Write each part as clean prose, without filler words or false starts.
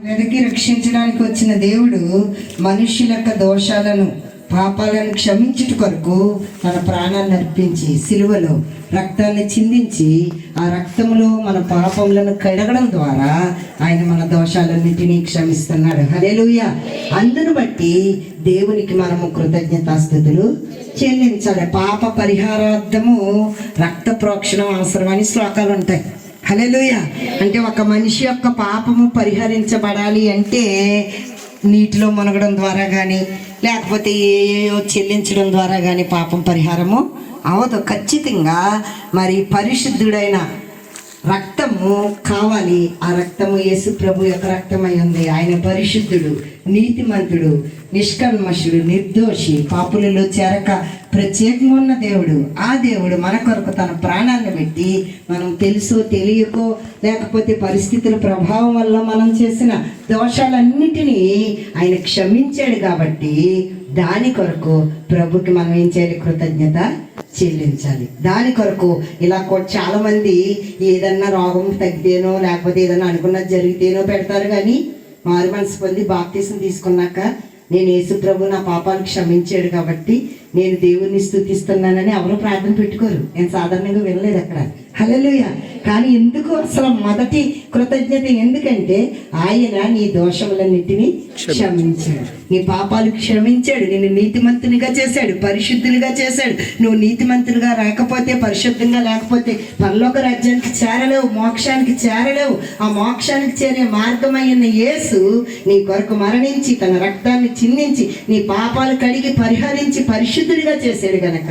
వెదకి రక్షించడానికి వచ్చిన దేవుడు మనుష్యుల యొక్క దోషాలను పాపాలను క్షమించుట కొరకు తన ప్రాణాన్ని అర్పించి సిలువలో రక్తాన్ని చిందించి ఆ రక్తంలో మన పాపములను కడగడం ద్వారా ఆయన మన దోషాలన్నింటినీ క్షమిస్తున్నాడు. హల్లెలూయా. అందును బట్టి దేవునికి మనము కృతజ్ఞతాస్తుతులు చెల్లించాలి. పాప పరిహారార్థము రక్త ప్రోక్షణం అవసరమని శ్లోకాలు ఉంటాయి. హల్లెలూయా. అంటే ఒక మనిషి యొక్క పాపము పరిహరించబడాలి అంటే నీటిలో మునగడం ద్వారా కానీ లేకపోతే ఏయో చెల్లించడం ద్వారా కానీ పాపం పరిహారము అవదు. ఖచ్చితంగా మరి పరిశుద్ధుడైన రక్తము కావాలి. ఆ రక్తము యేసు ప్రభు యొక్క రక్తమై ఉంది. ఆయన పరిశుద్ధుడు, నీతిమంతుడు, నిష్కల్మషుడు, నిర్దోషి, పాపులలో చేరక ప్రత్యేకంగా ఉన్న దేవుడు. ఆ దేవుడు మన కొరకు తన ప్రాణాన్ని పెట్టి మనం తెలుసో తెలియకో లేకపోతే పరిస్థితుల ప్రభావం వల్ల మనం చేసిన దోషాలన్నిటినీ ఆయన క్షమించాడు. కాబట్టి దాని కొరకు ప్రభుకి మనం ఏం చేయాలి? కృతజ్ఞత చెల్లించాలి. దాని కొరకు ఇలా చాలా మంది ఏదన్నా రోగం తగ్గితేనో లేకపోతే ఏదన్నా అనుకున్నది జరిగితేనో పెడతారు. కానీ మారు మనసు పొంది బాప్తీసం తీసుకున్నాక నేను యేసు ప్రభు నా పాపాలు క్షమించాడు కాబట్టి నేను దేవుణ్ణి స్తుతిస్తున్నానని ఎవరు ప్రార్థన పెట్టుకోరు. నేను సాధారణంగా వినలేదు అక్కడ. హల్లెలూయా. కానీ ఎందుకు అసలు మొదటి కృతజ్ఞత? ఎందుకంటే ఆయన నీ దోషములన్నింటినీ క్షమించాడు, నీ పాపాలు క్షమించాడు, నిన్ను నీతిమంతునిగా చేశాడు, పరిశుద్ధునిగా చేశాడు. నువ్వు నీతిమంతునిగా రాకపోతే, పరిశుద్ధంగా లేకపోతే పరలోక రాజ్యానికి చేరలేవు, మోక్షానికి చేరలేవు. ఆ మోక్షానికి చేరే మార్గమైన యేసు నీ కొరకు మరణించి తన రక్తాన్ని చిందించి నీ పాపాలు కడిగి పరిహరించి పరిశుద్ధుడిగా చేశాడు గనక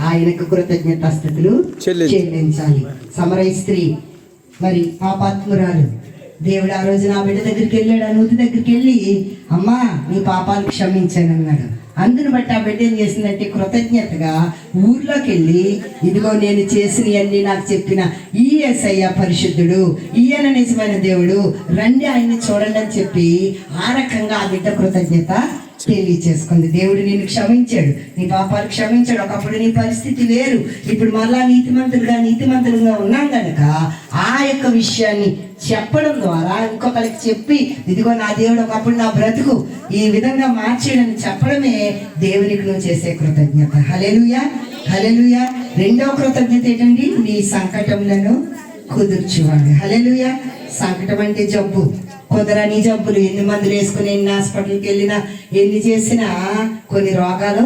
ఆయనకు కృతజ్ఞతాస్తుతులు చెల్లించాలి. సమరయ స్త్రీ మరి పాపాత్మురాలు. దేవుడు ఆ రోజు నా బిడ్డ దగ్గరికి వెళ్ళాడు, ఆ నూతి దగ్గరికి వెళ్ళి అమ్మా నీ పాపాలు క్షమించాను అన్నాడు. అందును బట్టి ఆ బిడ్డ ఏం చేసిందంటే కృతజ్ఞతగా ఊర్లోకి వెళ్ళి ఇదిగో నేను చేసినవన్నీ నాకు చెప్పిన ఈ యేసయ్య పరిశుద్ధుడు, ఈయన నిజమైన దేవుడు, రండి ఆయన్ని చూడండి అని చెప్పి ఆ రకంగా ఆ బిడ్డ కృతజ్ఞత తెలియచేసుకుంది. దేవుడు నేను క్షమించాడు, నీ పాపాలు క్షమించాడు. ఒకప్పుడు నీ పరిస్థితి వేరు, ఇప్పుడు మళ్ళా నీతిమంతులుగా ఉన్నాం కనుక ఆ యొక్క విషయాన్ని చెప్పడం ద్వారా ఇంకొకరికి చెప్పి ఇదిగో నా దేవుడు ఒకప్పుడు నా బ్రతుకు ఈ విధంగా మార్చాడని చెప్పడమే దేవునికి నువ్వు చేసే కృతజ్ఞత. హల్లెలూయా. హల్లెలూయా. రెండవ కృతజ్ఞత ఏంటండి? నీ సంకటములను కుదుర్చువాడు. హల్లెలూయా. సంకటం అంటే జబ్బు, కుదరని జబ్బులు. ఎన్ని మందులు వేసుకుని ఎన్ని హాస్పిటల్కి వెళ్ళినా ఎన్ని చేసినా కొన్ని రోగాలు